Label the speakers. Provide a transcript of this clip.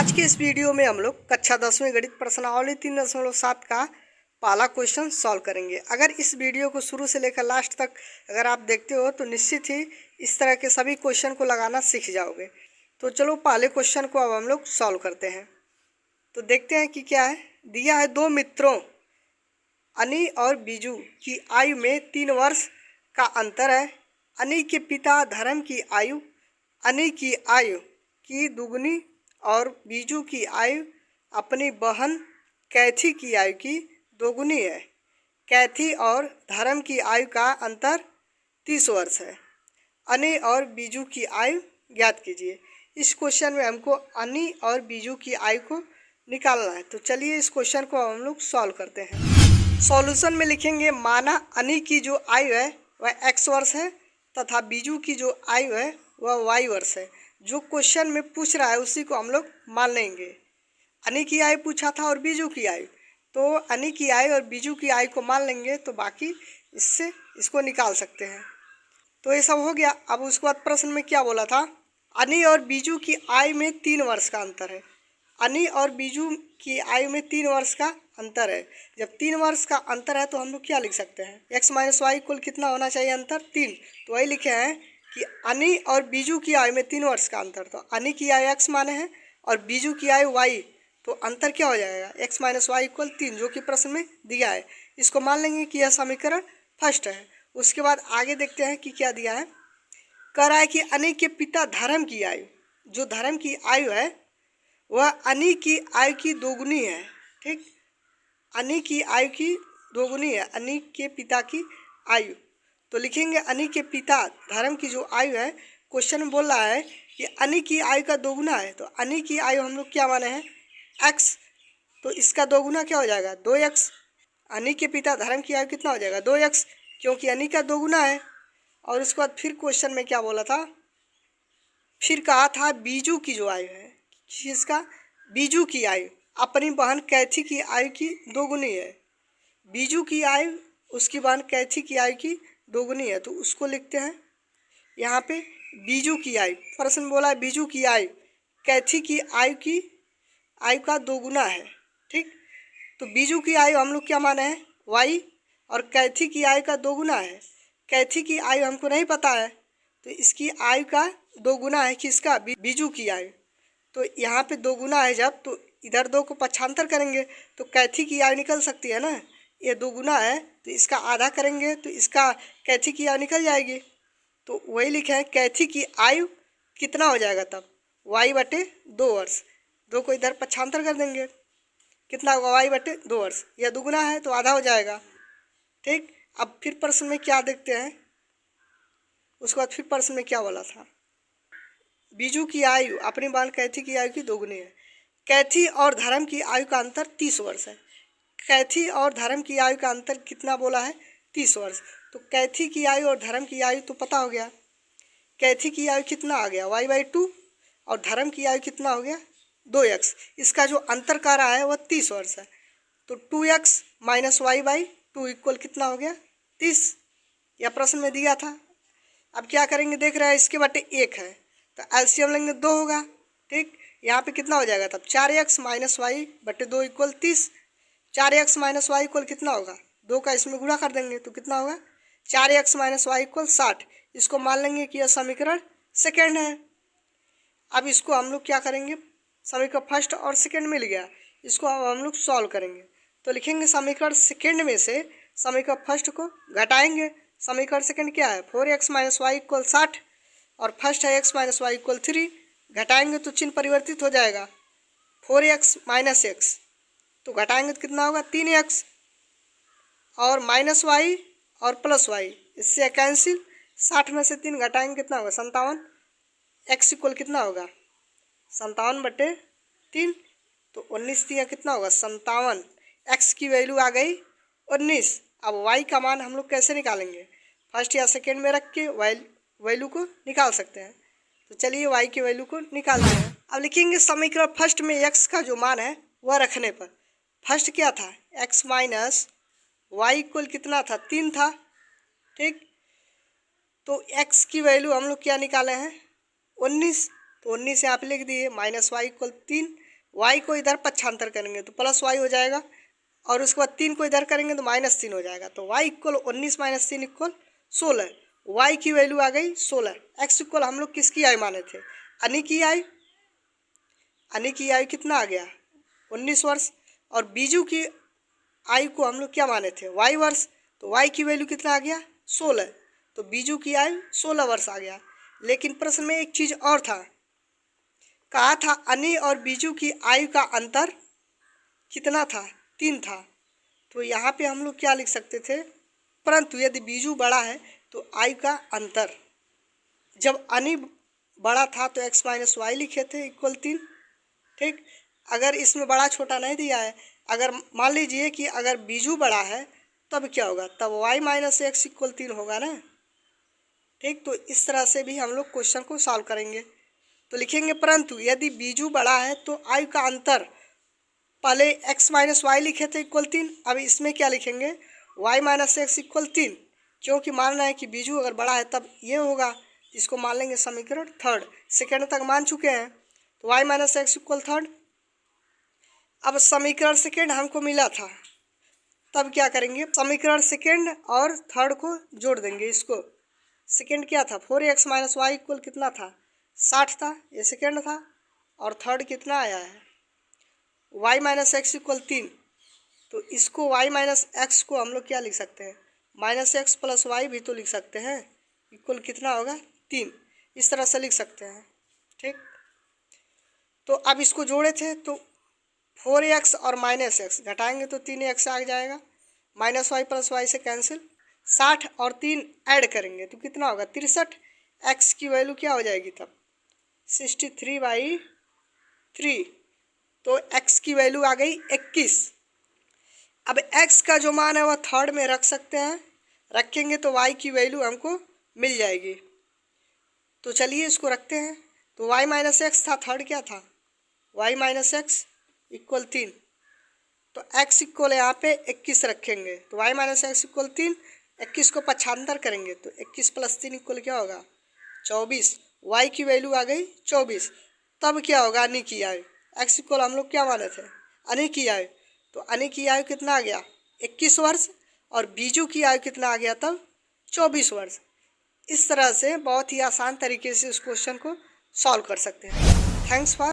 Speaker 1: आज के इस वीडियो में हम लोग कक्षा 10वीं गणित प्रश्नावली 3.7 का पहला क्वेश्चन सॉल्व करेंगे। अगर इस वीडियो को शुरू से लेकर लास्ट तक अगर आप देखते हो तो निश्चित ही इस तरह के सभी क्वेश्चन को लगाना सीख जाओगे। तो चलो पहले क्वेश्चन को अब हम लोग सॉल्व करते हैं। तो देखते हैं कि क्या है। दिया है, दो मित्रों अनी और बीजू की आयु में 3 वर्ष का अंतर है। अनी के पिता धर्म की आयु अनी की आयु की दुगनी और बीजू की आयु अपनी बहन कैथी की आयु की दोगुनी है। कैथी और धर्म की आयु का अंतर 30 वर्ष है। अनी और बीजू की आयु ज्ञात कीजिए। इस क्वेश्चन में हमको अनी और बीजू की आयु को निकालना है। तो चलिए इस क्वेश्चन को हम लोग सॉल्व करते हैं। सॉल्यूशन में लिखेंगे, माना अनी की जो आयु है वह x वर्ष है तथा बीजू की जो आयु है वह y वर्ष है। जो क्वेश्चन में पूछ रहा है उसी को हम लोग मान लेंगे। अनी की आयु पूछा था और बीजू की आयु, तो अनी की आयु और बीजू की आयु को मान लेंगे तो बाकी इससे इसको निकाल सकते हैं। तो ये सब हो गया। अब उसके बाद प्रश्न में क्या बोला था, अनी और बीजू की आयु में 3 वर्ष का अंतर है। अनी और बीजू की आयु में 3 वर्ष का अंतर है। जब 3 वर्ष का अंतर है तो हम लोग क्या लिख सकते हैं, x माइनस वाई कुल कितना होना चाहिए अंतर 3। तो वही लिखे हैं कि अनी और बीजू की आयु में 3 वर्ष का अंतर। तो अनी की आयु x माने हैं और बीजू की आयु y, तो अंतर क्या हो जाएगा x माइनस वाई इक्वल 3, जो कि प्रश्न में दिया है। इसको मान लेंगे कि यह समीकरण फर्स्ट है। उसके बाद आगे देखते हैं कि क्या दिया है। कह रहा है कि अनी के पिता धर्म की आयु, जो धर्म की आयु है वह अनी की आयु की दोगुनी है। ठीक, अनी की आयु की दोगुनी है, अनी के पिता की आयु। तो लिखेंगे अनी के पिता धर्म की जो आयु है, क्वेश्चन में बोल रहा है कि अनी की आयु का दोगुना है। तो अनी की आयु हम लोग क्या माने हैं x, तो इसका दोगुना क्या हो जाएगा 2x। अनी के पिता धर्म की आयु कितना हो जाएगा 2x, क्योंकि अनी का दोगुना है। और उसके बाद फिर क्वेश्चन में क्या बोला था, फिर कहा था बीजू की जो आयु है, इसका बीजू की आयु अपनी बहन कैथी की आयु की दोगुनी है। बीजू की आयु उसकी बहन कैथी की आयु की दोगुनी है, तो उसको लिखते हैं यहाँ पे बीजू की आयु। प्रश्न बोला है बीजू की आयु कैथी की आयु का दोगुना है। ठीक, तो बीजू की आयु हम लोग क्या माने हैं y, और कैथी की आयु का दोगुना है। कैथी की आयु हमको नहीं पता है, तो इसकी आयु का दोगुना है किसका बीजू की आयु। तो यहाँ पे दोगुना है जब, तो इधर 2 को पक्षांतर करेंगे तो कैथी की आयु निकल सकती है ना। ये दोगुना है तो इसका आधा करेंगे तो इसका कैथी की आयु निकल जाएगी। तो वही लिखे हैं कैथी की आयु कितना हो जाएगा तब y/2 वर्ष। 2 को इधर पक्षांतर कर देंगे, कितना होगा y/2 वर्ष। यह दुगुना है तो आधा हो जाएगा। ठीक, अब फिर प्रश्न में क्या देखते हैं। उसके बाद फिर प्रश्न में क्या बोला था, बीजू की आयु अपनी बहन कैथी की आयु की दोगुनी है। कैथी और धर्म की आयु का अंतर 30 वर्ष है। कैथी और धर्म की आयु का अंतर कितना बोला है 30 वर्ष। तो कैथी की आयु और धर्म की आयु तो पता हो गया। कैथी की आयु कितना आ गया y/2 और धर्म की आयु कितना हो गया 2x। इसका जो अंतर कह रहा है वह 30 वर्ष है। तो 2x माइनस y/2 इक्वल कितना हो गया 30। यह प्रश्न में दिया था। अब क्या करेंगे, देख रहे हैं इसके बटे 1 है तो एलसीएम लेंगे 2 होगा। ठीक, यहाँ पे कितना हो जाएगा तब 4x minus y/2 equal 30। 4x minus Y equal कितना होगा 2 का इसमें गुणा कर देंगे तो कितना होगा 4x माइनस वाई इक्वल 60। इसको मान लेंगे कि यह समीकरण सेकेंड है। अब इसको हम लोग क्या करेंगे, समीकरण फर्स्ट और सेकेंड मिल गया, इसको अब हम लोग सॉल्व करेंगे। तो लिखेंगे समीकरण सेकेंड में से समीकरण फर्स्ट को घटाएंगे। समीकरण सेकेंड क्या है 4x माइनस वाई इक्वल 60 और फर्स्ट है x माइनस वाई इक्वल 3। घटाएंगे तो चिन्ह परिवर्तित हो जाएगा 4x माइनस x, तो घटाएंगे तो कितना होगा 3x और माइनस वाई और प्लस वाई, इससे कैंसिल। 60 में से 3 घटाएंगे कितना होगा 57। x इक्वल कितना होगा 57/3, तो 19 दिया कितना होगा 57। x की वैल्यू आ गई 19। अब y का मान हम लोग कैसे निकालेंगे, फर्स्ट या सेकेंड में रख के वैल्यू को निकाल सकते हैं। तो चलिए y की वैल्यू को निकालते हैं। अब लिखेंगे समीकरण फर्स्ट में x का जो मान है वह रखने पर, फर्स्ट क्या था x माइनस वाई इक्वल कितना था 3 था। ठीक, तो x की वैल्यू हम लोग क्या निकाले हैं 19, तो 19 यहाँ पे लिख दिए माइनस वाई इक्वल 3 वाई को इधर पक्षांतर करेंगे तो प्लस वाई हो जाएगा, और उसके बाद 3 को इधर करेंगे तो -3 हो जाएगा। तो y इक्वल 19 - 3 इक्वल 16। y की वैल्यू आ गई 16। x इक्वल हम लोग किसकी आयु माने थे? अनि की आयु। अनि की आयु कितना आ गया? 19 वर्ष। और बीजू की आयु को हम लोग क्या माने थे? y वर्ष। तो y की वैल्यू कितना आ गया? 16। तो बीजू की आयु 16 वर्ष आ गया। लेकिन प्रश्न में एक चीज़ और था, कहा था अनि और बीजू की आयु का अंतर कितना था? 3 था। तो यहाँ पे हम लोग क्या लिख सकते थे? परंतु यदि बीजू बड़ा है तो आयु का अंतर, जब अनि बड़ा था तो x - y लिखे थे इक्वल 3। ठीक, अगर इसमें बड़ा छोटा नहीं दिया है, अगर मान लीजिए कि अगर बीजू बड़ा है तब क्या होगा? तब y - x इक्वल 3 होगा ना। ठीक, तो इस तरह से भी हम लोग क्वेश्चन को सॉल्व करेंगे। तो लिखेंगे परंतु यदि बीजू बड़ा है तो आयु का अंतर, पहले x - y लिखे थे इक्वल 3, अब इसमें क्या लिखेंगे? y - x इक्वल 3, क्योंकि मानना है कि बीजू अगर बड़ा है तब ये होगा। इसको मान लेंगे समीकरण थर्ड। सेकेंड तक मान चुके हैं तो y - x इक्वल थर्ड। अब समीकरण सेकेंड हमको मिला था, तब क्या करेंगे? समीकरण सेकेंड और थर्ड को जोड़ देंगे। इसको सेकेंड क्या था? 4x - y इक्वल कितना था? 60 था, ये सेकेंड था। और थर्ड कितना आया है? y - x equal 3। तो इसको y - x को हम लोग क्या लिख सकते हैं? -x + y भी तो लिख सकते हैं, इक्वल कितना होगा? 3। इस तरह से लिख सकते हैं। ठीक, तो अब इसको जोड़े थे तो 4x और -x घटाएंगे तो 3x आ जाएगा, -y + y से कैंसिल। 60 और 3 ऐड करेंगे तो कितना होगा? 63। x की वैल्यू क्या हो जाएगी तब? 63/3। तो x की वैल्यू आ गई 21। अब x का जो मान है वह थर्ड में रख सकते हैं, रखेंगे तो y की वैल्यू हमको मिल जाएगी। तो चलिए इसको रखते हैं। तो y - x था, थर्ड क्या था? y - x equal 3। तो x इक्वल यहाँ पे 21 रखेंगे तो y - x इक्वल 3। 21 को पक्षांतर करेंगे तो 21 + 3 इक्वल क्या होगा? 24। y की वैल्यू आ गई 24। तब क्या होगा? अनि की आयु। x इक्वल हम लोग क्या माने थे? अनि की आयु। तो अनि की आयु कितना आ गया? 21 वर्ष। और बीजू की आयु कितना आ गया तब? 24 वर्ष। इस तरह से बहुत ही आसान तरीके से इस क्वेश्चन को सॉल्व कर सकते हैं। Thanks for